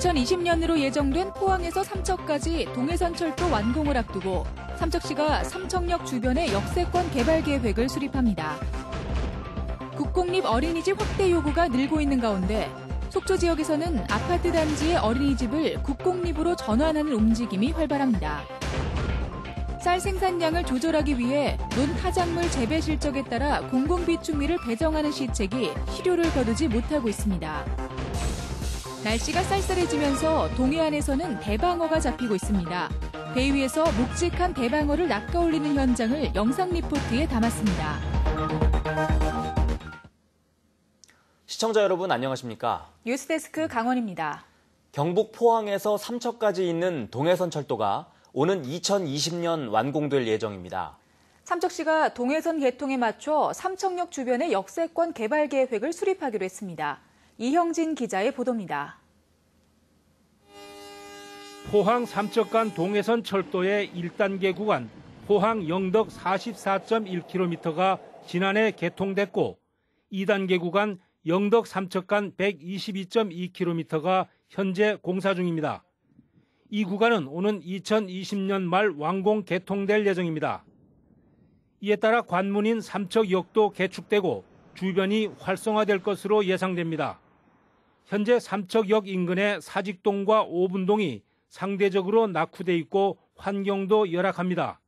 2020년으로 예정된 포항에서 삼척까지 동해선철도 완공을 앞두고 삼척시가 삼척역 주변의 역세권 개발 계획을 수립합니다. 국공립 어린이집 확대 요구가 늘고 있는 가운데 속초 지역에서는 아파트 단지의 어린이집을 국공립으로 전환하는 움직임이 활발합니다. 쌀 생산량을 조절하기 위해 논 타작물 재배 실적에 따라 공공비축미를 배정하는 시책이 실효를 거두지 못하고 있습니다. 날씨가 쌀쌀해지면서 동해안에서는 대방어가 잡히고 있습니다. 배 위에서 묵직한 대방어를 낚아올리는 현장을 영상 리포트에 담았습니다. 시청자 여러분 안녕하십니까? 뉴스데스크 강원입니다. 경북 포항에서 삼척까지 있는 동해선 철도가 오는 2020년 완공될 예정입니다. 삼척시가 동해선 개통에 맞춰 삼척역 주변의 역세권 개발 계획을 수립하기로 했습니다. 이형진 기자의 보도입니다. 포항 삼척 간 동해선 철도의 1단계 구간 포항 영덕 44.1km가 지난해 개통됐고 2단계 구간 영덕 삼척 간 122.2km가 현재 공사 중입니다. 이 구간은 오는 2020년 말 완공 개통될 예정입니다. 이에 따라 관문인 삼척역도 개축되고 주변이 활성화될 것으로 예상됩니다. 현재 삼척역 인근의 사직동과 오분동이 상대적으로 낙후돼 있고 환경도 열악합니다.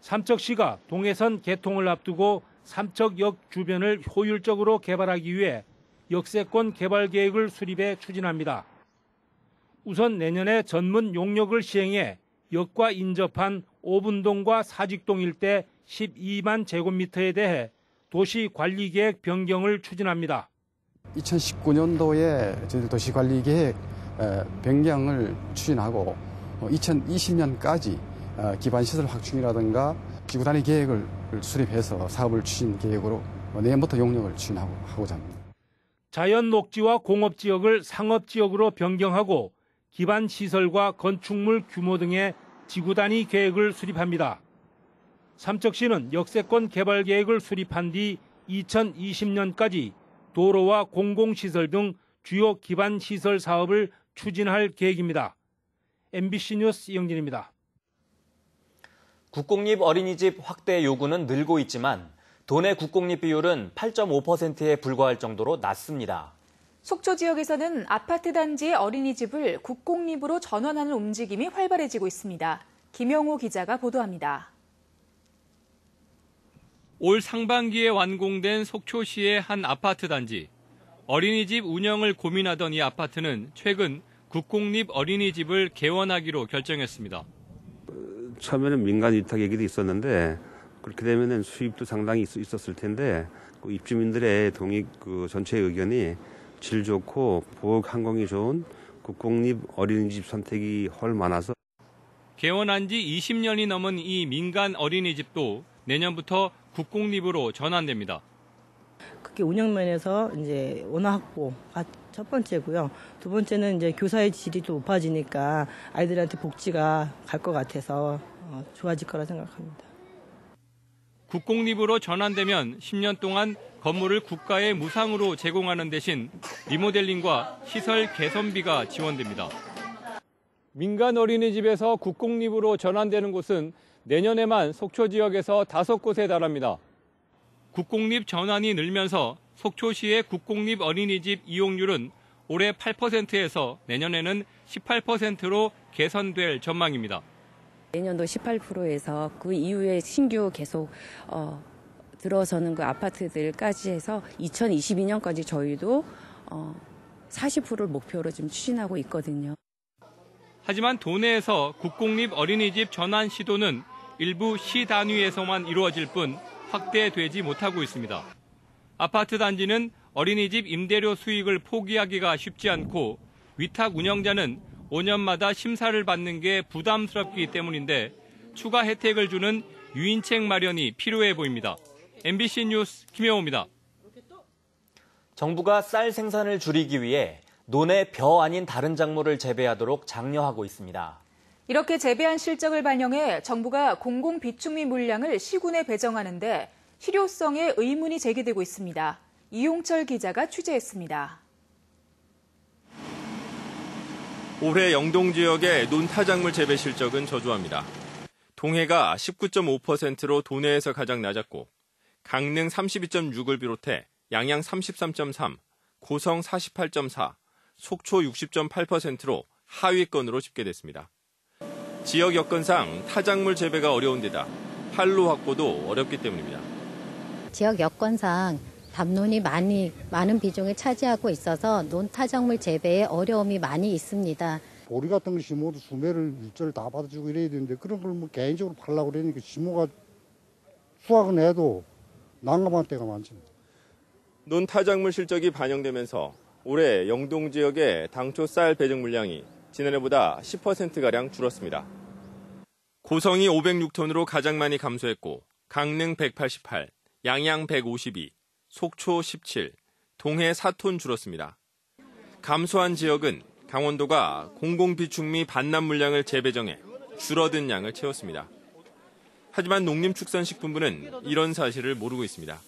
삼척시가 동해선 개통을 앞두고 삼척역 주변을 효율적으로 개발하기 위해 역세권 개발 계획을 수립해 추진합니다. 우선 내년에 전문 용역을 시행해 역과 인접한 오분동과 사직동 일대 12만 제곱미터에 대해 도시관리계획 변경을 추진합니다. 2019년도에 저희 도시관리계획 변경을 추진하고 2020년까지 기반시설 확충이라든가 지구단위 계획을 수립해서 사업을 추진 계획으로 내년부터 용역을 추진하고자 합니다. 자연 녹지와 공업지역을 상업지역으로 변경하고 기반시설과 건축물 규모 등의 지구단위 계획을 수립합니다. 삼척시는 역세권 개발 계획을 수립한 뒤 2020년까지 도로와 공공시설 등 주요 기반시설 사업을 추진할 계획입니다. MBC 뉴스 이영진입니다. 국공립 어린이집 확대 요구는 늘고 있지만 도내 국공립 비율은 8.5%에 불과할 정도로 낮습니다. 속초 지역에서는 아파트 단지의 어린이집을 국공립으로 전환하는 움직임이 활발해지고 있습니다. 김영호 기자가 보도합니다. 올 상반기에 완공된 속초시의 한 아파트 단지. 어린이집 운영을 고민하던 이 아파트는 최근 국공립 어린이집을 개원하기로 결정했습니다. 처음에는 민간 위탁 얘기도 있었는데 그렇게 되면 수입도 상당히 있었을 텐데 입주민들의 동의 전체 의견이 질 좋고 보호 환경이 좋은 국공립 어린이집 선택이 훨 많아서 개원한 지 20년이 넘은 이 민간 어린이집도 내년부터 국공립으로 전환됩니다. 그게 운영 면에서 이제 원화 확보가 첫 번째고요. 두 번째는 이제 교사의 질이 또 높아지니까 아이들한테 복지가 갈 것 같아서 좋아질 거라 생각합니다. 국공립으로 전환되면 10년 동안 건물을 국가에 무상으로 제공하는 대신 리모델링과 시설 개선비가 지원됩니다. 민간 어린이집에서 국공립으로 전환되는 곳은 내년에만 속초 지역에서 5곳에 달합니다. 국공립 전환이 늘면서 속초시의 국공립 어린이집 이용률은 올해 8%에서 내년에는 18%로 개선될 전망입니다. 내년도 18%에서 그 이후에 신규 계속 들어서는 그 아파트들까지 해서 2022년까지 저희도 40%를 목표로 지금 추진하고 있거든요. 하지만 도내에서 국공립 어린이집 전환 시도는 일부 시 단위에서만 이루어질 뿐 확대되지 못하고 있습니다. 아파트 단지는 어린이집 임대료 수익을 포기하기가 쉽지 않고 위탁 운영자는 5년마다 심사를 받는 게 부담스럽기 때문인데 추가 혜택을 주는 유인책 마련이 필요해 보입니다. MBC 뉴스 김영호입니다. 정부가 쌀 생산을 줄이기 위해 논에 벼 아닌 다른 작물을 재배하도록 장려하고 있습니다. 이렇게 재배한 실적을 반영해 정부가 공공비축미 물량을 시군에 배정하는데 실효성에 의문이 제기되고 있습니다. 이용철 기자가 취재했습니다. 올해 영동 지역의 논타작물 재배 실적은 저조합니다. 동해가 19.5%로 도내에서 가장 낮았고 강릉 32.6을 비롯해 양양 33.3, 고성 48.4, 속초 60.8%로 하위권으로 집계됐습니다. 지역 여건상 타작물 재배가 어려운 데다 판로 확보도 어렵기 때문입니다. 지역 여건상 담론이 많은 비중을 차지하고 있어서 논타작물 재배에 어려움이 많이 있습니다. 보리 같은 걸 심어도 수매를 일절 다 받아주고 이래야 되는데 그런 걸 뭐 개인적으로 팔려고 그러니까 심어가 수확은 해도 난감한 때가 많죠. 논타작물 실적이 반영되면서 올해 영동 지역의 당초 쌀 배정 물량이 지난해보다 10%가량 줄었습니다. 고성이 506톤으로 가장 많이 감소했고 강릉 188, 양양 152, 속초 17, 동해 4톤 줄었습니다. 감소한 지역은 강원도가 공공비축미 반납 물량을 재배정해 줄어든 양을 채웠습니다. 하지만 농림축산식품부는 이런 사실을 모르고 있습니다.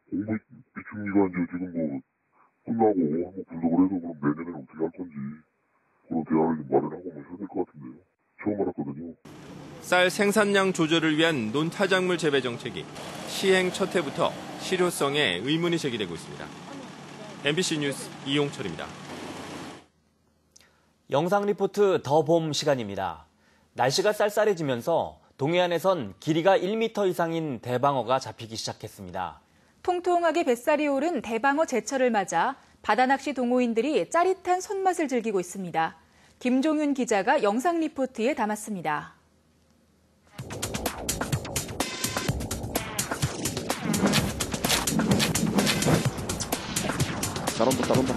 공공비축미가 이제 지금 끝나고 분석을 해서 그럼 내년에는 어떻게 할 건지 그런 대안을 좀 마련하고 해야 될 것 같은데요. 처음 알았거든요. 쌀 생산량 조절을 위한 논타작물 재배 정책이 시행 첫 해부터 실효성에 의문이 제기되고 있습니다. MBC 뉴스 이용철입니다. 영상 리포트 더 봄 시간입니다. 날씨가 쌀쌀해지면서 동해안에선 길이가 1m 이상인 대방어가 잡히기 시작했습니다. 통통하게 뱃살이 오른 대방어 제철을 맞아 바다낚시 동호인들이 짜릿한 손맛을 즐기고 있습니다. 김종윤 기자가 영상 리포트에 담았습니다. 잘한다.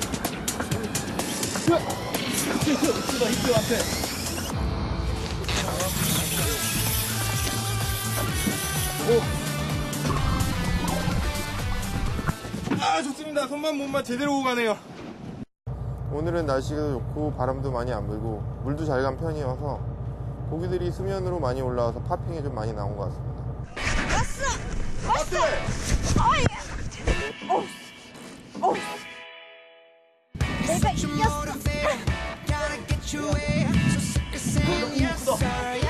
좋습니다. 손맛 몸맛 제대로 오고 가네요. 오늘은 날씨가 좋고 바람도 많이 안 불고 물도 잘 간 편이어서 고기들이 수면으로 많이 올라와서 파핑이 좀 많이 나온 것 같습니다. 왔어! 내가 이겼어!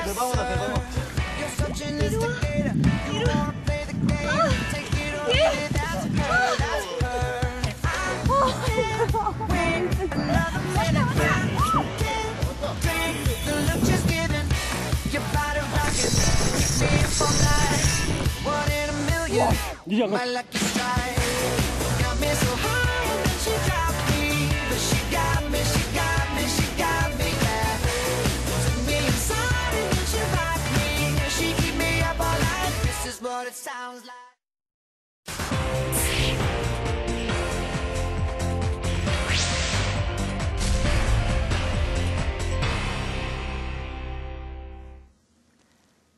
대방어다, 대방어.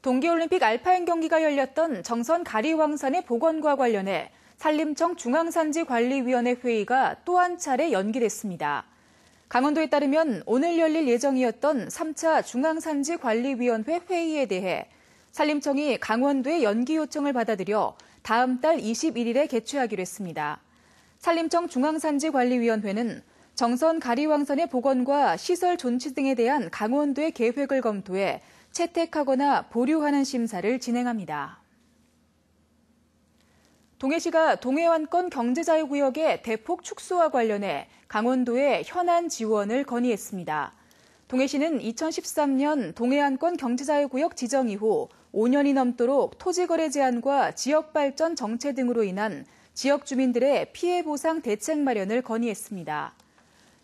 동계올림픽 알파인 경기가 열렸던 정선 가리왕산의 복원과 관련해 산림청 중앙산지관리위원회 회의가 또 한 차례 연기됐습니다. 강원도에 따르면 오늘 열릴 예정이었던 3차 중앙산지관리위원회 회의에 대해 산림청이 강원도의 연기 요청을 받아들여 다음 달 21일에 개최하기로 했습니다. 산림청 중앙산지관리위원회는 정선 가리왕산의 복원과 시설 존치 등에 대한 강원도의 계획을 검토해 채택하거나 보류하는 심사를 진행합니다. 동해시가 동해안권 경제자유구역의 대폭 축소와 관련해 강원도에 현안 지원을 건의했습니다. 동해시는 2013년 동해안권 경제자유구역 지정 이후 5년이 넘도록 토지거래 제한과 지역발전 정체 등으로 인한 지역 주민들의 피해 보상 대책 마련을 건의했습니다.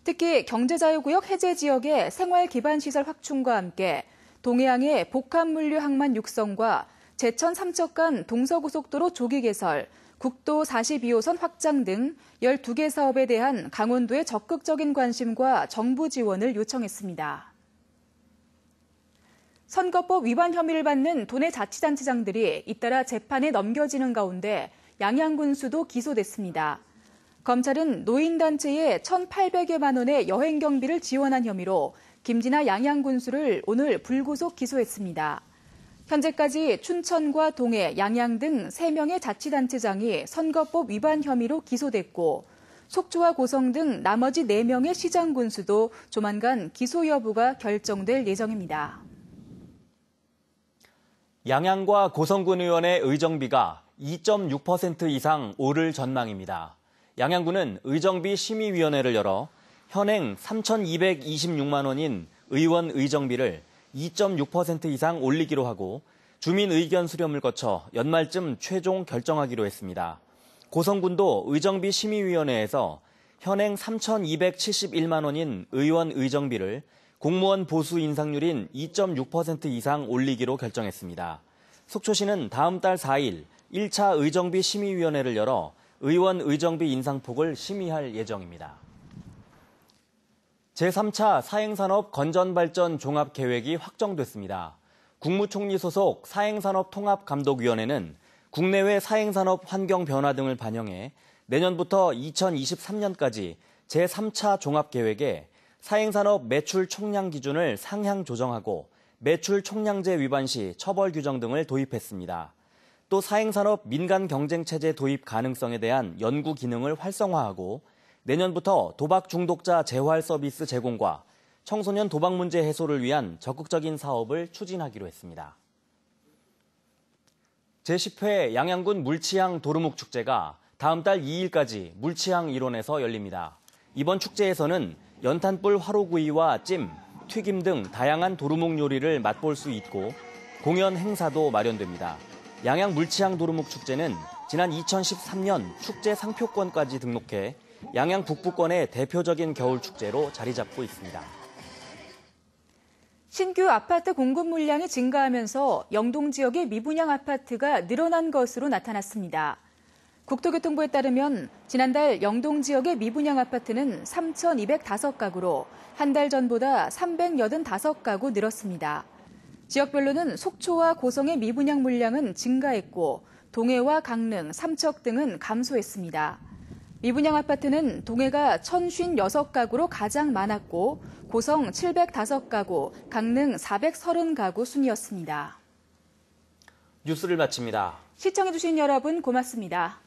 특히 경제자유구역 해제 지역의 생활기반시설 확충과 함께 동해항의 복합물류 항만 육성과 제천 삼척 간 동서고속도로 조기 개설, 국도 42호선 확장 등 12개 사업에 대한 강원도의 적극적인 관심과 정부 지원을 요청했습니다. 선거법 위반 혐의를 받는 도내 자치단체장들이 잇따라 재판에 넘겨지는 가운데 양양군수도 기소됐습니다. 검찰은 노인단체에 1,800여만 원의 여행경비를 지원한 혐의로 김진아 양양군수를 오늘 불구속 기소했습니다. 현재까지 춘천과 동해, 양양 등 3명의 자치단체장이 선거법 위반 혐의로 기소됐고 속초와 고성 등 나머지 4명의 시장 군수도 조만간 기소 여부가 결정될 예정입니다. 양양과 고성군 의원의 의정비가 2.6% 이상 오를 전망입니다. 양양군은 의정비 심의위원회를 열어 현행 3,226만 원인 의원 의정비를 2.6% 이상 올리기로 하고 주민 의견 수렴을 거쳐 연말쯤 최종 결정하기로 했습니다. 고성군도 의정비 심의위원회에서 현행 3,271만 원인 의원 의정비를 공무원 보수 인상률인 2.6% 이상 올리기로 결정했습니다. 속초시는 다음 달 4일 1차 의정비 심의위원회를 열어 의원 의정비 인상폭을 심의할 예정입니다. 제3차 사행산업 건전발전 종합계획이 확정됐습니다. 국무총리 소속 사행산업통합감독위원회는 국내외 사행산업 환경 변화 등을 반영해 내년부터 2023년까지 제3차 종합계획에 사행산업 매출 총량 기준을 상향 조정하고 매출 총량제 위반 시 처벌 규정 등을 도입했습니다. 또 사행산업 민간 경쟁체제 도입 가능성에 대한 연구 기능을 활성화하고 내년부터 도박 중독자 재활 서비스 제공과 청소년 도박 문제 해소를 위한 적극적인 사업을 추진하기로 했습니다. 제10회 양양군 물치향 도루묵 축제가 다음 달 2일까지 물치향 일원에서 열립니다. 이번 축제에서는 연탄불 화로구이와 찜, 튀김 등 다양한 도루묵 요리를 맛볼 수 있고 공연 행사도 마련됩니다. 양양 물치향 도루묵 축제는 지난 2013년 축제 상표권까지 등록해 양양 북부권의 대표적인 겨울 축제로 자리 잡고 있습니다. 신규 아파트 공급 물량이 증가하면서 영동 지역의 미분양 아파트가 늘어난 것으로 나타났습니다. 국토교통부에 따르면 지난달 영동 지역의 미분양 아파트는 3,205가구로 한 달 전보다 385가구 늘었습니다. 지역별로는 속초와 고성의 미분양 물량은 증가했고 동해와 강릉, 삼척 등은 감소했습니다. 미분양 아파트는 동해가 1,056가구로 가장 많았고 고성 705가구, 강릉 430가구 순이었습니다. 뉴스를 마칩니다. 시청해주신 여러분 고맙습니다.